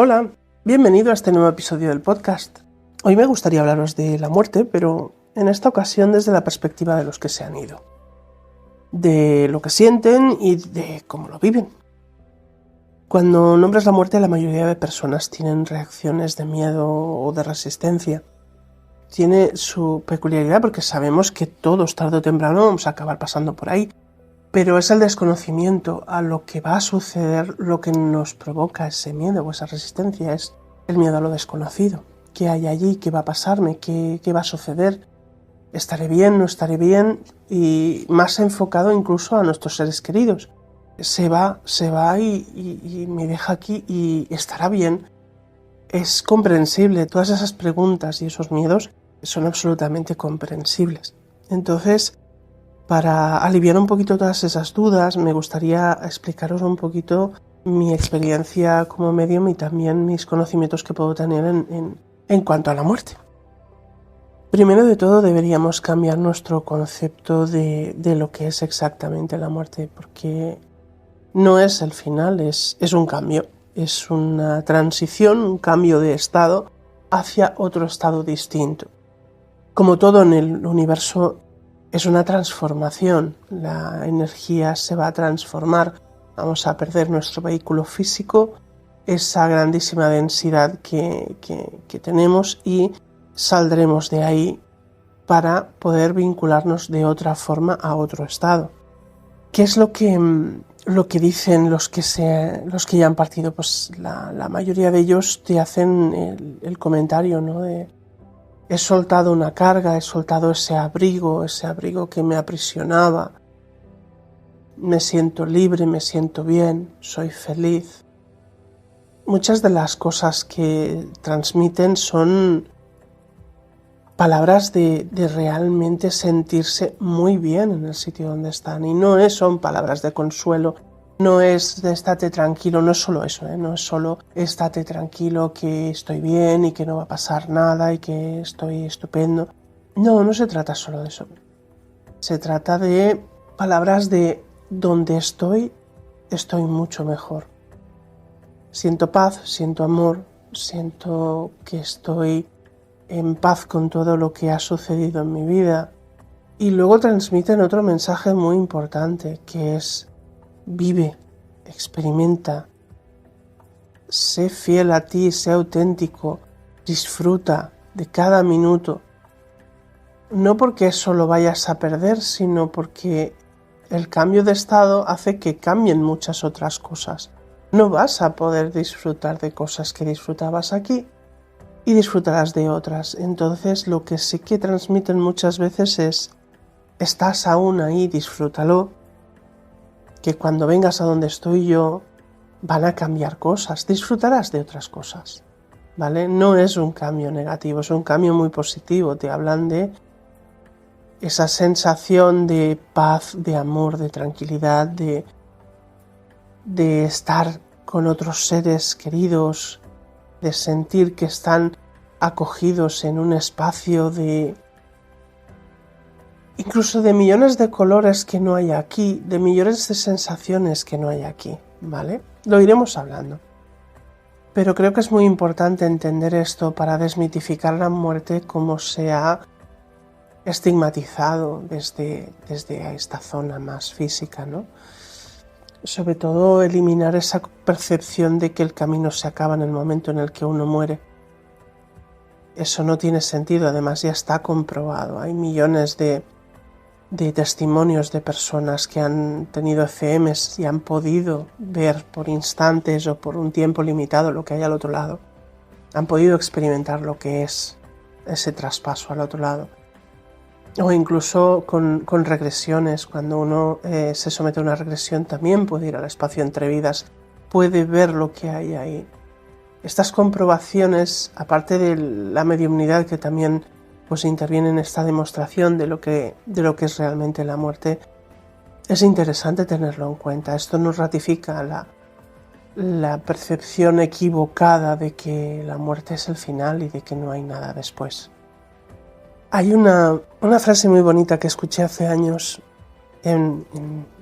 Hola, bienvenido a este nuevo episodio del podcast. Hoy me gustaría hablaros de la muerte, pero en esta ocasión desde la perspectiva de los que se han ido, de lo que sienten y de cómo lo viven. Cuando nombras la muerte, la mayoría de personas tienen reacciones de miedo o de resistencia. Tiene su peculiaridad porque sabemos que todos tarde o temprano vamos a acabar pasando por ahí, pero es el desconocimiento a lo que va a suceder lo que nos provoca ese miedo o esa resistencia, es el miedo a lo desconocido. ¿Qué hay allí? ¿Qué va a pasarme? ¿Qué va a suceder? ¿Estaré bien? ¿No estaré bien? Y más enfocado incluso a nuestros seres queridos. Se va y me deja aquí y estará bien. Es comprensible, todas esas preguntas y esos miedos son absolutamente comprensibles. Entonces, para aliviar un poquito todas esas dudas, me gustaría explicaros un poquito mi experiencia como medium y también mis conocimientos que puedo tener en cuanto a la muerte. Primero de todo, deberíamos cambiar nuestro concepto de lo que es exactamente la muerte, porque no es el final, es un cambio, es una transición, un cambio de estado hacia otro estado distinto. Como todo en el universo, es una transformación, la energía se va a transformar, vamos a perder nuestro vehículo físico, esa grandísima densidad que tenemos y saldremos de ahí para poder vincularnos de otra forma a otro estado. ¿Qué es lo que dicen los que ya han partido? Pues la mayoría de ellos te hacen el comentario, ¿no? He soltado una carga, he soltado ese abrigo que me aprisionaba. Me siento libre, me siento bien, soy feliz. Muchas de las cosas que transmiten son palabras de realmente sentirse muy bien en el sitio donde están. Y no son palabras de consuelo, no es de estate tranquilo, no es solo eso, no es solo estate tranquilo que estoy bien y que no va a pasar nada y que estoy estupendo. No se trata solo de eso. Se trata de palabras de donde estoy mucho mejor. Siento paz, siento amor, siento que estoy en paz con todo lo que ha sucedido en mi vida. Y luego transmiten otro mensaje muy importante, que es: vive, experimenta, sé fiel a ti, sé auténtico, disfruta de cada minuto. No porque eso lo vayas a perder, sino porque el cambio de estado hace que cambien muchas otras cosas. No vas a poder disfrutar de cosas que disfrutabas aquí y disfrutarás de otras. Entonces lo que sí que transmiten muchas veces es: estás aún ahí, disfrútalo, que cuando vengas a donde estoy yo van a cambiar cosas, disfrutarás de otras cosas, ¿vale? No es un cambio negativo, es un cambio muy positivo. Te hablan de esa sensación de paz, de amor, de tranquilidad, de estar con otros seres queridos, de sentir que están acogidos en un espacio incluso de millones de colores que no hay aquí, de millones de sensaciones que no hay aquí, ¿vale? Lo iremos hablando. Pero creo que es muy importante entender esto para desmitificar la muerte como se ha estigmatizado desde esta zona más física, ¿no? Sobre todo eliminar esa percepción de que el camino se acaba en el momento en el que uno muere. Eso no tiene sentido, además ya está comprobado. Hay millones de testimonios de personas que han tenido ECMs y han podido ver por instantes o por un tiempo limitado lo que hay al otro lado. Han podido experimentar lo que es ese traspaso al otro lado. O incluso con regresiones, cuando uno se somete a una regresión también puede ir al espacio entre vidas, puede ver lo que hay ahí. Estas comprobaciones, aparte de la mediumnidad que también pues interviene en esta demostración de lo que es realmente la muerte, es interesante tenerlo en cuenta. Esto nos ratifica la percepción equivocada de que la muerte es el final y de que no hay nada después. Hay una frase muy bonita que escuché hace años en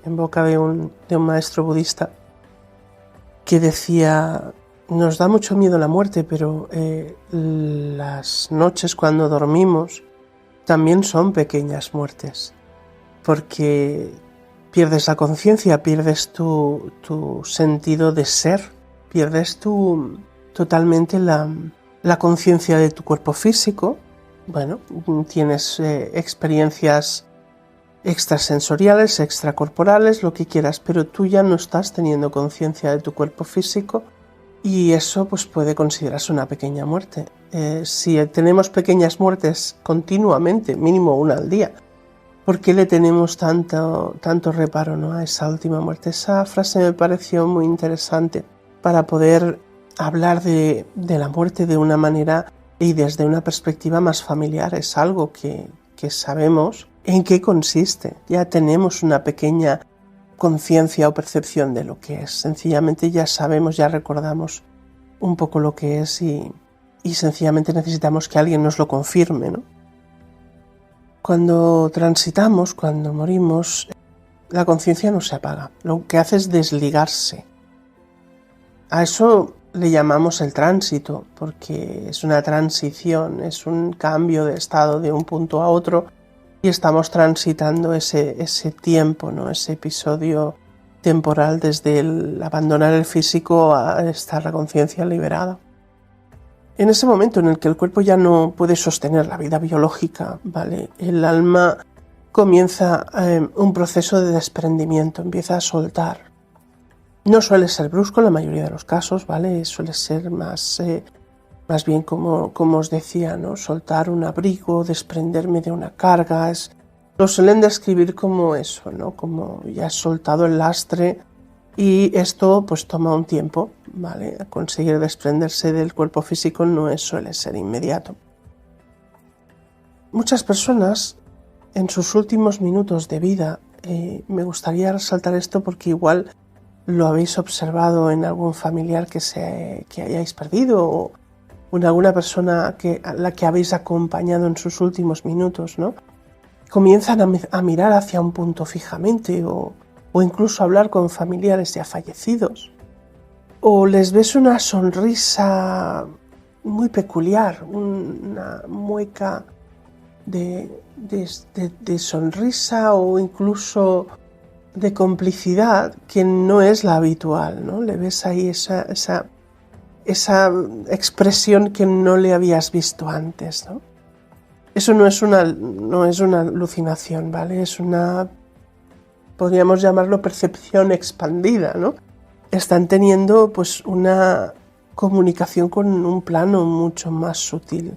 boca de un maestro budista que decía: nos da mucho miedo la muerte, pero las noches cuando dormimos también son pequeñas muertes, porque pierdes la conciencia, pierdes tu sentido de ser, pierdes totalmente la conciencia de tu cuerpo físico. Bueno, tienes experiencias extrasensoriales, extracorporales, lo que quieras, pero tú ya no estás teniendo conciencia de tu cuerpo físico y eso pues puede considerarse una pequeña muerte. Si tenemos pequeñas muertes continuamente, mínimo una al día, ¿por qué le tenemos tanto reparo, ¿no?, a esa última muerte? Esa frase me pareció muy interesante para poder hablar de la muerte de una manera y desde una perspectiva más familiar. Es algo que sabemos en qué consiste. Ya tenemos una pequeña conciencia o percepción de lo que es. Sencillamente ya sabemos, ya recordamos un poco lo que es y sencillamente necesitamos que alguien nos lo confirme, ¿no? Cuando transitamos, cuando morimos, la conciencia no se apaga. Lo que hace es desligarse. A eso le llamamos el tránsito, porque es una transición, es un cambio de estado de un punto a otro y estamos transitando ese tiempo, ¿no?, ese episodio temporal desde el abandonar el físico a estar la conciencia liberada. En ese momento en el que el cuerpo ya no puede sostener la vida biológica, ¿vale?, el alma comienza un proceso de desprendimiento, empieza a soltar. No suele ser brusco en la mayoría de los casos, ¿vale? Suele ser más bien como os decía, ¿no?, soltar un abrigo, desprenderme de una carga. Lo suelen describir como eso, ¿no?, como ya he soltado el lastre y esto pues toma un tiempo, ¿vale? Conseguir desprenderse del cuerpo físico no suele ser inmediato. Muchas personas en sus últimos minutos de vida, me gustaría resaltar esto porque igual lo habéis observado en algún familiar que hayáis perdido o en alguna persona a la que habéis acompañado en sus últimos minutos, ¿no? Comienzan a mirar hacia un punto fijamente o incluso a hablar con familiares ya fallecidos. O les ves una sonrisa muy peculiar, una mueca de sonrisa o incluso de complicidad que no es la habitual, ¿no? Le ves ahí esa expresión que no le habías visto antes, ¿no? Eso no es una alucinación, ¿vale? Es podríamos llamarlo percepción expandida, ¿no? Están teniendo pues una comunicación con un plano mucho más sutil.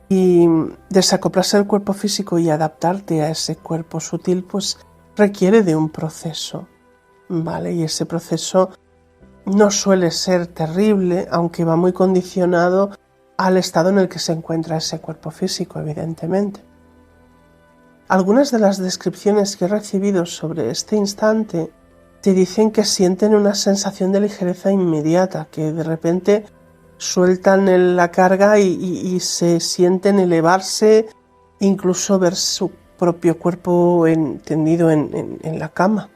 Y desacoplarse del cuerpo físico y adaptarte a ese cuerpo sutil pues requiere de un proceso, ¿vale? Y ese proceso no suele ser terrible, aunque va muy condicionado al estado en el que se encuentra ese cuerpo físico, evidentemente. Algunas de las descripciones que he recibido sobre este instante te dicen que sienten una sensación de ligereza inmediata, que de repente sueltan la carga y se sienten elevarse, incluso ver su propio cuerpo tendido en la cama.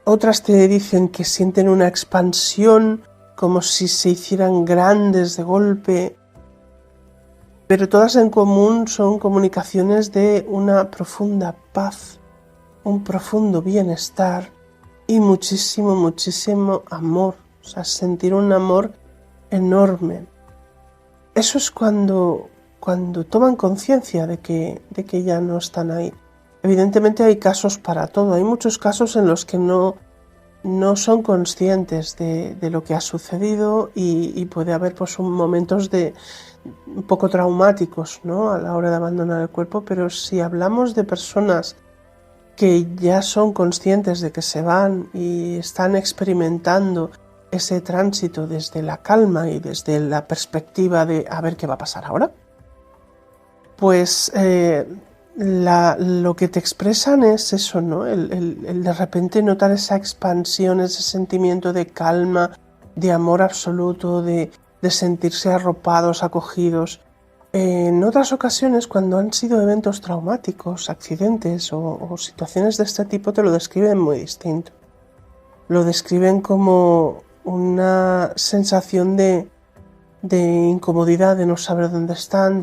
Otras te dicen que sienten una expansión como si se hicieran grandes de golpe, pero todas en común son comunicaciones de una profunda paz, un profundo bienestar y muchísimo, muchísimo amor. O sea, sentir un amor enorme. Eso es cuando toman conciencia de que ya no están ahí. Evidentemente hay casos para todo. Hay muchos casos en los que no son conscientes de lo que ha sucedido y puede haber pues momentos un poco traumáticos, ¿no?, a la hora de abandonar el cuerpo, pero si hablamos de personas que ya son conscientes de que se van y están experimentando ese tránsito desde la calma y desde la perspectiva de a ver qué va a pasar ahora, pues lo que te expresan es eso, ¿no? El de repente notar esa expansión, ese sentimiento de calma, de amor absoluto, de sentirse arropados, acogidos. En otras ocasiones, cuando han sido eventos traumáticos, accidentes o situaciones de este tipo, te lo describen muy distinto. Lo describen como una sensación de incomodidad, de no saber dónde están,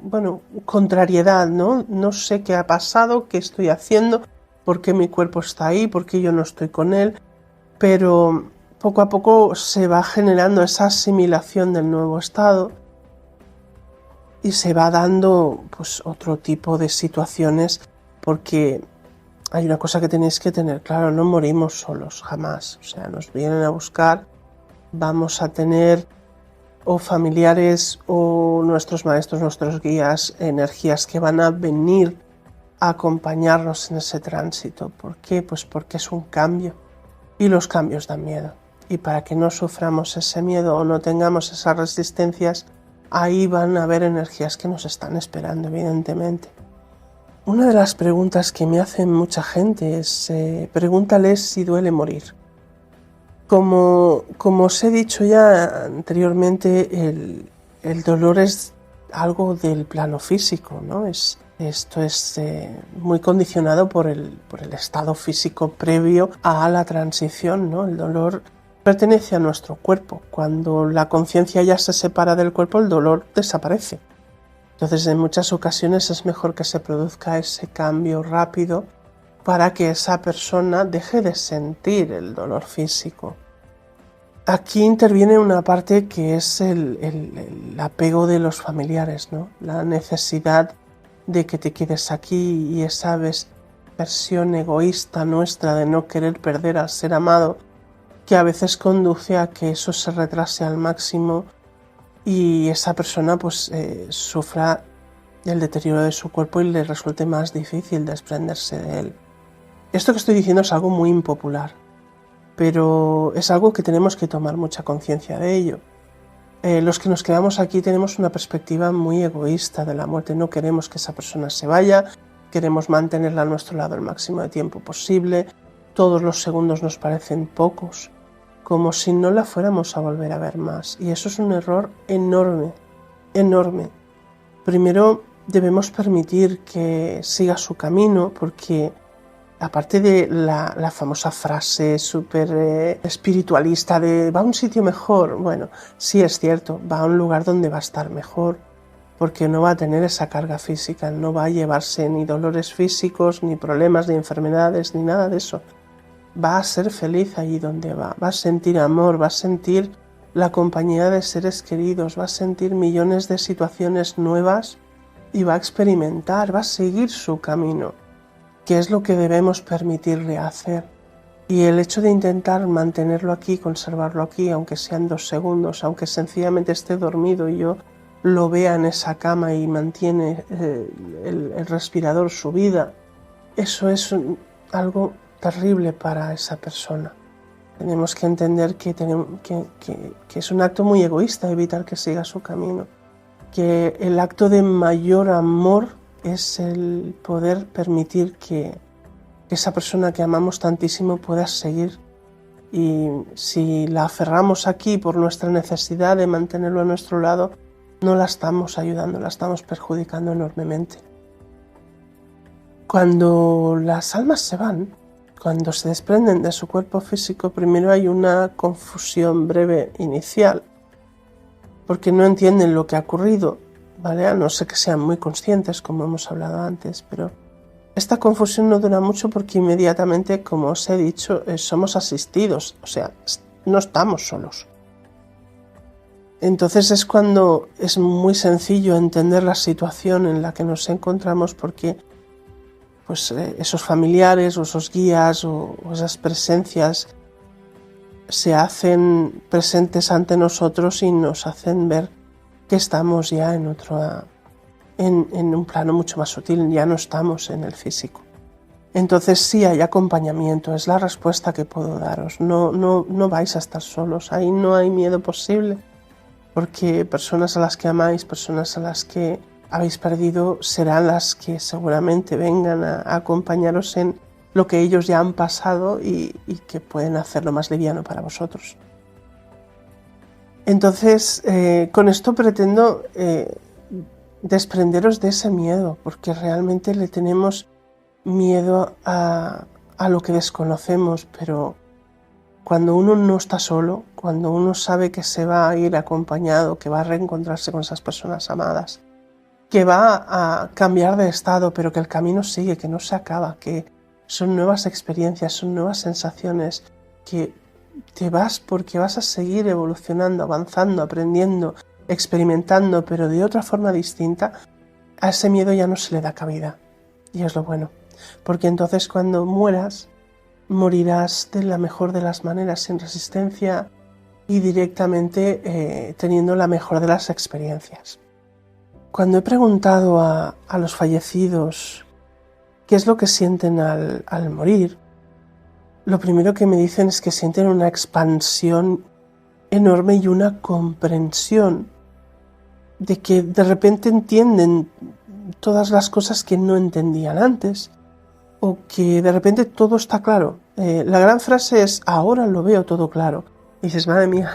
bueno, contrariedad, ¿no? No sé qué ha pasado, qué estoy haciendo, por qué mi cuerpo está ahí, por qué yo no estoy con él, pero poco a poco se va generando esa asimilación del nuevo estado y se va dando pues otro tipo de situaciones, porque hay una cosa que tenéis que tener claro: no morimos solos, jamás. O sea, nos vienen a buscar, vamos a tener o familiares o nuestros maestros, nuestros guías, energías que van a venir a acompañarnos en ese tránsito. ¿Por qué? Pues porque es un cambio y los cambios dan miedo. Y para que no suframos ese miedo o no tengamos esas resistencias, ahí van a haber energías que nos están esperando, evidentemente. Una de las preguntas que me hacen mucha gente es: pregúntales si duele morir. Como os he dicho ya anteriormente, el dolor es algo del plano físico, ¿no? Esto es muy condicionado por el estado físico previo a la transición, ¿no? El dolor pertenece a nuestro cuerpo. Cuando la conciencia ya se separa del cuerpo, el dolor desaparece. Entonces, en muchas ocasiones es mejor que se produzca ese cambio rápido para que esa persona deje de sentir el dolor físico. Aquí interviene una parte que es el apego de los familiares, ¿no? La necesidad de que te quedes aquí y esa versión egoísta nuestra de no querer perder al ser amado, que a veces conduce a que eso se retrase al máximo y esa persona pues sufra el deterioro de su cuerpo y le resulte más difícil desprenderse de él. Esto que estoy diciendo es algo muy impopular, pero es algo que tenemos que tomar mucha conciencia de ello. Los que nos quedamos aquí tenemos una perspectiva muy egoísta de la muerte. No queremos que esa persona se vaya, queremos mantenerla a nuestro lado el máximo de tiempo posible. Todos los segundos nos parecen pocos, como si no la fuéramos a volver a ver más. Y eso es un error enorme, enorme. Primero debemos permitir que siga su camino, porque aparte de la famosa frase súper espiritualista de va a un sitio mejor, bueno, sí es cierto, va a un lugar donde va a estar mejor, porque no va a tener esa carga física, no va a llevarse ni dolores físicos, ni problemas de enfermedades, ni nada de eso. Va a ser feliz allí donde va a sentir amor, va a sentir la compañía de seres queridos, va a sentir millones de situaciones nuevas y va a experimentar, va a seguir su camino, que es lo que debemos permitirle hacer. Y el hecho de intentar mantenerlo aquí, conservarlo aquí, aunque sean 2 segundos, aunque sencillamente esté dormido y yo lo vea en esa cama y mantiene el respirador su vida, eso es algo terrible para esa persona. Tenemos que entender que es un acto muy egoísta evitar que siga su camino, que el acto de mayor amor es el poder permitir que esa persona que amamos tantísimo pueda seguir. Y si la aferramos aquí por nuestra necesidad de mantenerlo a nuestro lado, no la estamos ayudando, la estamos perjudicando enormemente. Cuando las almas se van, cuando se desprenden de su cuerpo físico, primero hay una confusión breve inicial, porque no entienden lo que ha ocurrido, ¿vale? A no ser que sean muy conscientes, como hemos hablado antes, pero esta confusión no dura mucho porque inmediatamente, como os he dicho, somos asistidos, o sea, no estamos solos. Entonces es cuando es muy sencillo entender la situación en la que nos encontramos, porque pues esos familiares o esos guías o esas presencias se hacen presentes ante nosotros y nos hacen ver que estamos ya en un plano mucho más sutil, ya no estamos en el físico. Entonces sí hay acompañamiento, es la respuesta que puedo daros. No vais a estar solos, ahí no hay miedo posible, porque personas a las que amáis, personas a las que habéis perdido, serán las que seguramente vengan a acompañaros en lo que ellos ya han pasado y que pueden hacerlo más liviano para vosotros. Entonces, con esto pretendo desprenderos de ese miedo, porque realmente le tenemos miedo a lo que desconocemos, pero cuando uno no está solo, cuando uno sabe que se va a ir acompañado, que va a reencontrarse con esas personas amadas, que va a cambiar de estado, pero que el camino sigue, que no se acaba, que son nuevas experiencias, son nuevas sensaciones, que te vas porque vas a seguir evolucionando, avanzando, aprendiendo, experimentando, pero de otra forma distinta, a ese miedo ya no se le da cabida. Y es lo bueno, porque entonces cuando mueras, morirás de la mejor de las maneras, sin resistencia y directamente teniendo la mejor de las experiencias. Cuando he preguntado a los fallecidos qué es lo que sienten al morir, lo primero que me dicen es que sienten una expansión enorme y una comprensión de que de repente entienden todas las cosas que no entendían antes, o que de repente todo está claro. La gran frase es: ahora lo veo todo claro. Y dices, madre mía,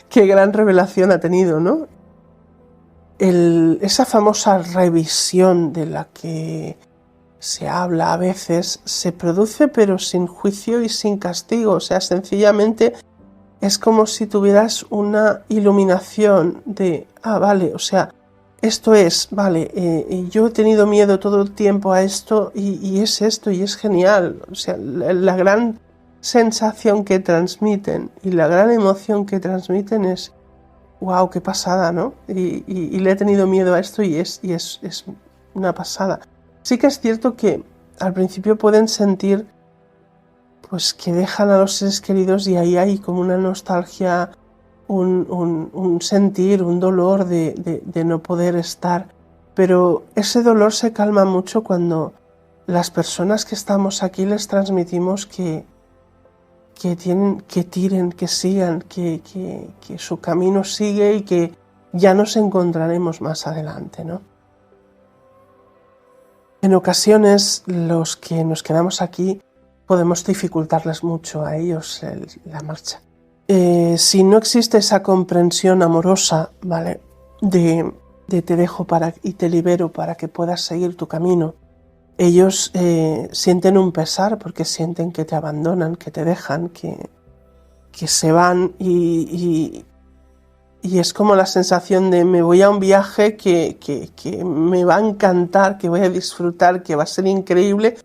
qué gran revelación ha tenido, ¿no? Esa famosa revisión de la que se habla a veces se produce pero sin juicio y sin castigo. O sea, sencillamente es como si tuvieras una iluminación de, vale, o sea, esto es, vale, yo he tenido miedo todo el tiempo a esto y es esto y es genial. O sea, la gran sensación que transmiten y la gran emoción que transmiten es, wow, qué pasada, ¿no? Y le he tenido miedo a esto y es una pasada. Sí que es cierto que al principio pueden sentir pues que dejan a los seres queridos y ahí hay como una nostalgia, un sentir, un dolor de no poder estar. Pero ese dolor se calma mucho cuando las personas que estamos aquí les transmitimos que tiren, que sigan, que su camino sigue y que ya nos encontraremos más adelante, ¿no? En ocasiones los que nos quedamos aquí podemos dificultarles mucho a ellos la marcha. Si no existe esa comprensión amorosa, ¿vale? De te dejo y te libero para que puedas seguir tu camino, ellos sienten un pesar porque sienten que te abandonan, que te dejan, que se van y es como la sensación de me voy a un viaje que me va a encantar, que voy a disfrutar, que va a ser increíble,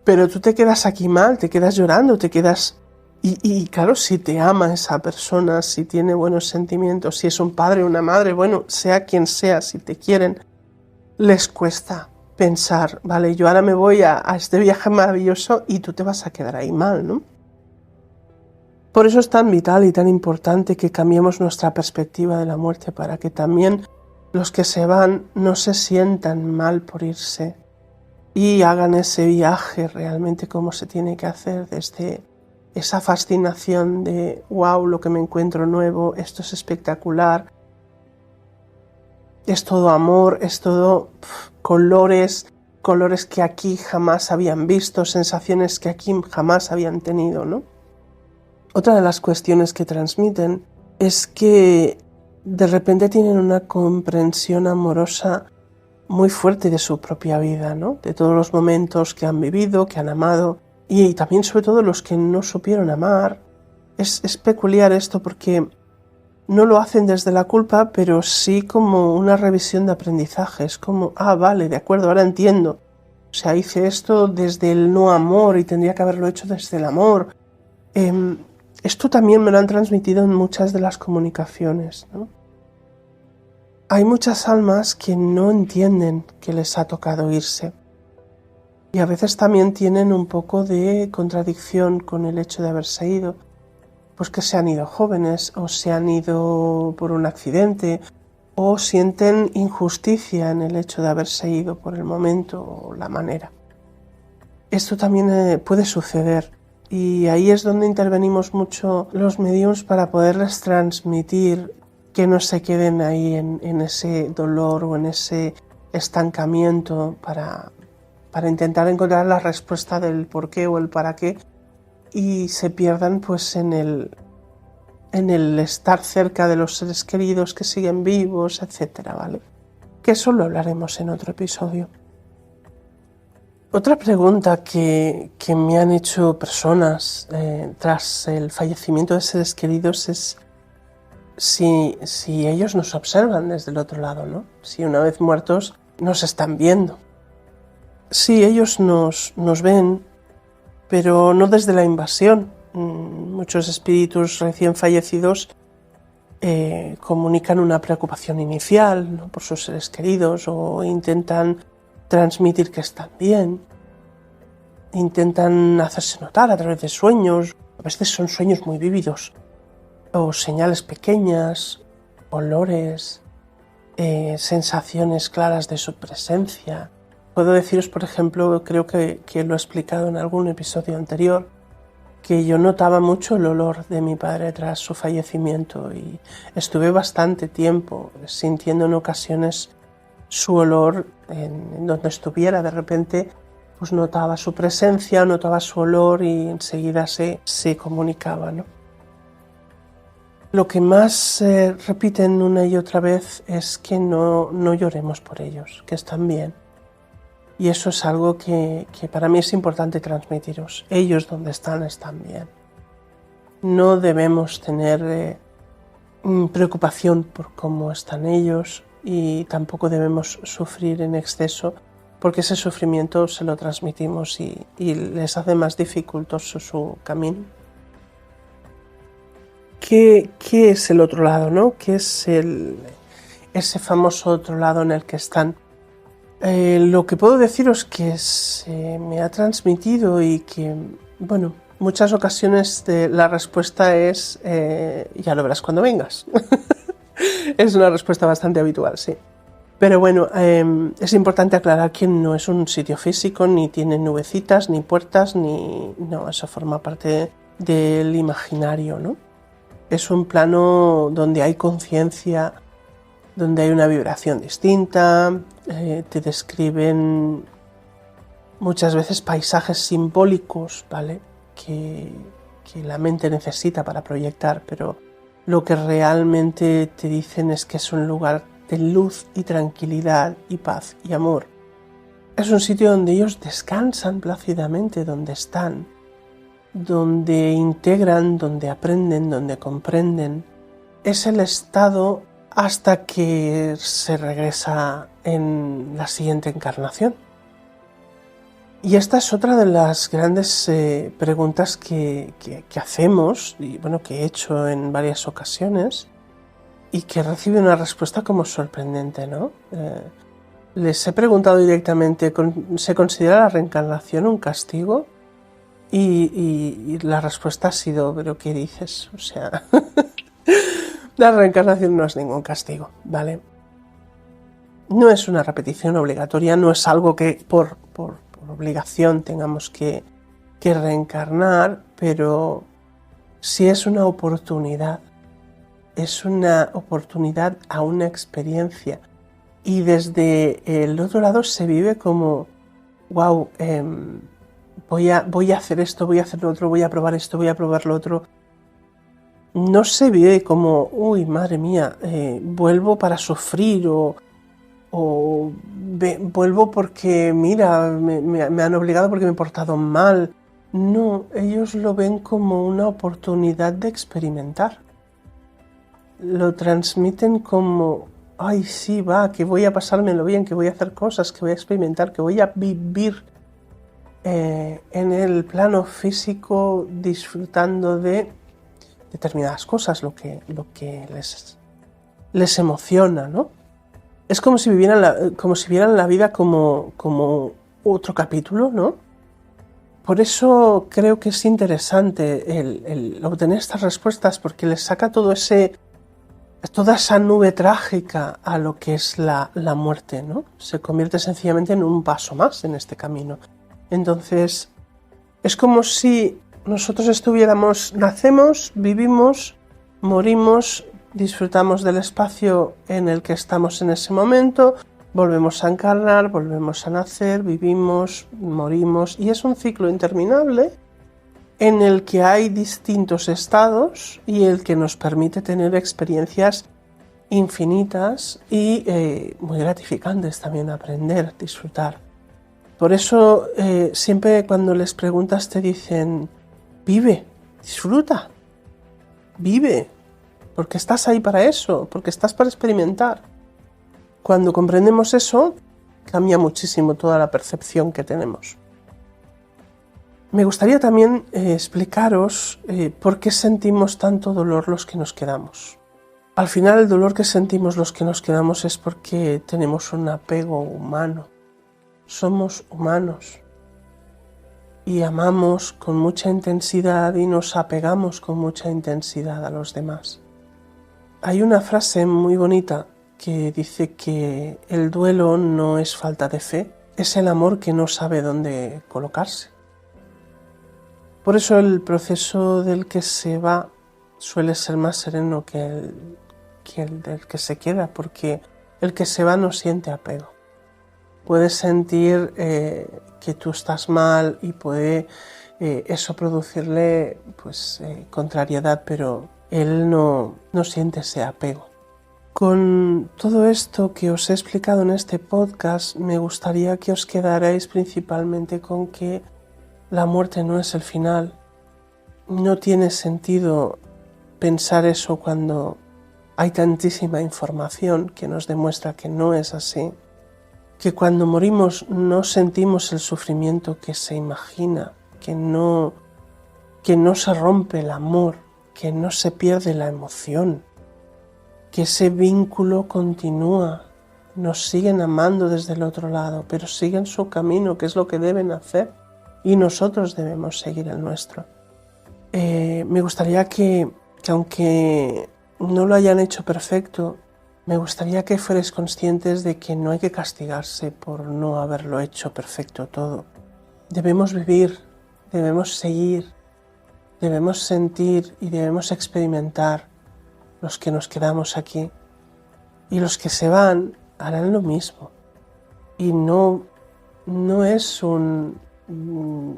pero tú te quedas aquí mal, te quedas llorando, te quedas... Y claro, si te ama esa persona, si tiene buenos sentimientos, si es un padre o una madre, bueno, sea quien sea, si te quieren, les cuesta pensar, vale, yo ahora me voy a este viaje maravilloso y tú te vas a quedar ahí mal, ¿no? Por eso es tan vital y tan importante que cambiemos nuestra perspectiva de la muerte para que también los que se van no se sientan mal por irse y hagan ese viaje realmente como se tiene que hacer, desde esa fascinación de wow, lo que me encuentro nuevo, esto es espectacular, es todo amor, es todo colores que aquí jamás habían visto, sensaciones que aquí jamás habían tenido, ¿no? Otra de las cuestiones que transmiten es que de repente tienen una comprensión amorosa muy fuerte de su propia vida, ¿no? De todos los momentos que han vivido, que han amado, y también sobre todo los que no supieron amar. Es peculiar esto porque no lo hacen desde la culpa, pero sí como una revisión de aprendizaje. Es como, vale, de acuerdo, ahora entiendo. O sea, hice esto desde el no amor y tendría que haberlo hecho desde el amor. Esto también me lo han transmitido en muchas de las comunicaciones, ¿no? Hay muchas almas que no entienden que les ha tocado irse. Y a veces también tienen un poco de contradicción con el hecho de haberse ido. Pues que se han ido jóvenes, o se han ido por un accidente, o sienten injusticia en el hecho de haberse ido por el momento o la manera. Esto también puede suceder, y ahí es donde intervenimos mucho los mediums para poderles transmitir que no se queden ahí en ese dolor o en ese estancamiento para intentar encontrar la respuesta del por qué o el para qué, y se pierdan pues en el estar cerca de los seres queridos que siguen vivos, etcétera, ¿vale? Que eso lo hablaremos en otro episodio. Otra pregunta que me han hecho personas tras el fallecimiento de seres queridos es si ellos nos observan desde el otro lado, ¿no? Si una vez muertos nos están viendo. Sí, ellos nos ven, pero no desde la invasión. Muchos espíritus recién fallecidos comunican una preocupación inicial, ¿no?, por sus seres queridos, o intentan transmitir que están bien, intentan hacerse notar a través de sueños. A veces son sueños muy vívidos, o señales pequeñas, olores, sensaciones claras de su presencia. Puedo deciros, por ejemplo, creo que lo he explicado en algún episodio anterior, que yo notaba mucho el olor de mi padre tras su fallecimiento y estuve bastante tiempo sintiendo en ocasiones su olor en donde estuviera. De repente pues notaba su presencia, notaba su olor y enseguida se comunicaba, ¿no? Lo que más repiten una y otra vez es que no lloremos por ellos, que están bien. Y eso es algo que para mí es importante transmitiros. Ellos donde están bien. No debemos tener preocupación por cómo están ellos y tampoco debemos sufrir en exceso, porque ese sufrimiento se lo transmitimos y les hace más dificultoso su camino. ¿Qué es el otro lado, no? ¿Qué es ese famoso otro lado en el que están? Lo que puedo deciros que se me ha transmitido y que, bueno, muchas ocasiones la respuesta es ya lo verás cuando vengas. Es una respuesta bastante habitual, sí. Pero bueno, es importante aclarar que no es un sitio físico, ni tiene nubecitas, ni puertas, no, eso forma parte del imaginario, ¿no? Es un plano donde hay conciencia, donde hay una vibración distinta. Te describen muchas veces paisajes simbólicos, ¿vale?, que la mente necesita para proyectar, pero lo que realmente te dicen es que es un lugar de luz y tranquilidad y paz y amor. Es un sitio donde ellos descansan plácidamente, donde están, donde integran, donde aprenden, donde comprenden. Es el estado hasta que se regresa en la siguiente encarnación. Y esta es otra de las grandes preguntas que hacemos, y bueno, que he hecho en varias ocasiones, y que recibe una respuesta como sorprendente, ¿no? Les he preguntado directamente, ¿se considera la reencarnación un castigo? Y la respuesta ha sido, ¿pero qué dices? O sea, la reencarnación no es ningún castigo, ¿vale? No es una repetición obligatoria, no es algo que por obligación tengamos que reencarnar, pero sí es una oportunidad a una experiencia. Y desde el otro lado se vive como, wow, voy a hacer esto, voy a hacer lo otro, voy a probar esto, voy a probar lo otro. No se vive como, uy, madre mía, vuelvo para sufrir o vuelvo porque, mira, me han obligado porque me he portado mal. No, ellos lo ven como una oportunidad de experimentar. Lo transmiten como, ay, sí, va, que voy a pasármelo bien, que voy a hacer cosas, que voy a experimentar, que voy a vivir en el plano físico disfrutando de determinadas cosas, lo que les emociona, ¿no? Es como si vieran la vida como otro capítulo, ¿no? Por eso creo que es interesante el obtener estas respuestas, porque les saca toda esa nube trágica a lo que es la muerte, ¿no? Se convierte sencillamente en un paso más en este camino. Entonces, es como si nosotros nacemos, vivimos, morimos, disfrutamos del espacio en el que estamos en ese momento, volvemos a encarnar, volvemos a nacer, vivimos, morimos, y es un ciclo interminable en el que hay distintos estados y el que nos permite tener experiencias infinitas y muy gratificantes también, aprender, disfrutar. Por eso siempre cuando les preguntas te dicen, vive, disfruta, vive, porque estás ahí para eso, porque estás para experimentar. Cuando comprendemos eso, cambia muchísimo toda la percepción que tenemos. Me gustaría también explicaros por qué sentimos tanto dolor los que nos quedamos. Al final el dolor que sentimos los que nos quedamos es porque tenemos un apego humano. Somos humanos y amamos con mucha intensidad y nos apegamos con mucha intensidad a los demás. Hay una frase muy bonita que dice que el duelo no es falta de fe, es el amor que no sabe dónde colocarse. Por eso el proceso del que se va suele ser más sereno que el del que se queda, porque el que se va no siente apego. Puedes sentir que tú estás mal y puede eso producirle contrariedad, pero él no siente ese apego. Con todo esto que os he explicado en este podcast, me gustaría que os quedarais principalmente con que la muerte no es el final. No tiene sentido pensar eso cuando hay tantísima información que nos demuestra que no es así. Que cuando morimos no sentimos el sufrimiento que se imagina, que no se rompe el amor, que no se pierde la emoción, que ese vínculo continúa, nos siguen amando desde el otro lado, pero siguen su camino, que es lo que deben hacer, y nosotros debemos seguir el nuestro. Me gustaría que aunque no lo hayan hecho perfecto, me gustaría que fuerais conscientes de que no hay que castigarse por no haberlo hecho perfecto todo. Debemos vivir, debemos seguir, debemos sentir y debemos experimentar los que nos quedamos aquí. Y los que se van harán lo mismo. Y no es un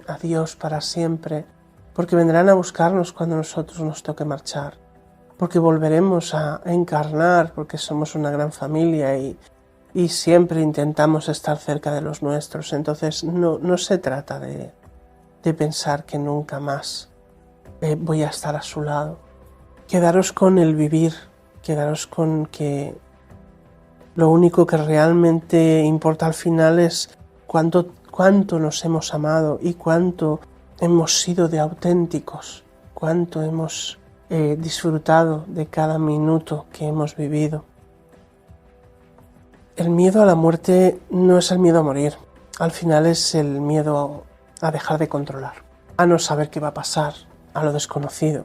adiós para siempre, porque vendrán a buscarnos cuando nosotros nos toque marchar. Porque volveremos a encarnar, porque somos una gran familia y siempre intentamos estar cerca de los nuestros. Entonces no se trata de pensar que nunca más voy a estar a su lado. Quedaros con el vivir, quedaros con que lo único que realmente importa al final es cuánto nos hemos amado y cuánto hemos sido de auténticos, cuánto hemos disfrutado de cada minuto que hemos vivido. El miedo a la muerte no es el miedo a morir, al final es el miedo a dejar de controlar, a no saber qué va a pasar, a lo desconocido.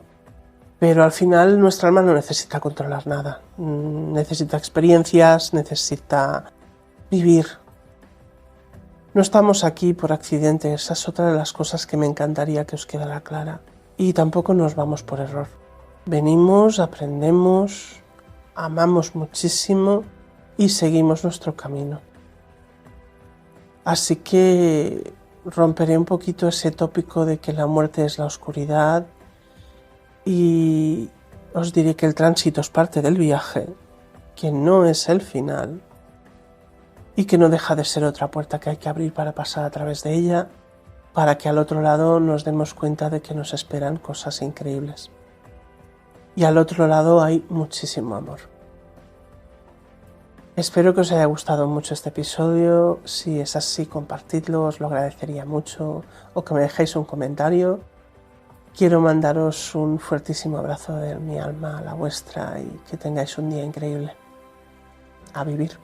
Pero al final nuestra alma no necesita controlar nada, necesita experiencias, necesita vivir. No estamos aquí por accidente, esa es otra de las cosas que me encantaría que os quedara clara. Y tampoco nos vamos por error. Venimos, aprendemos, amamos muchísimo y seguimos nuestro camino. Así que romperé un poquito ese tópico de que la muerte es la oscuridad y os diré que el tránsito es parte del viaje, que no es el final y que no deja de ser otra puerta que hay que abrir para pasar a través de ella, para que al otro lado nos demos cuenta de que nos esperan cosas increíbles. Y al otro lado hay muchísimo amor. Espero que os haya gustado mucho este episodio. Si es así, compartidlo, os lo agradecería mucho, o que me dejéis un comentario. Quiero mandaros un fuertísimo abrazo de mi alma a la vuestra y que tengáis un día increíble. A vivir.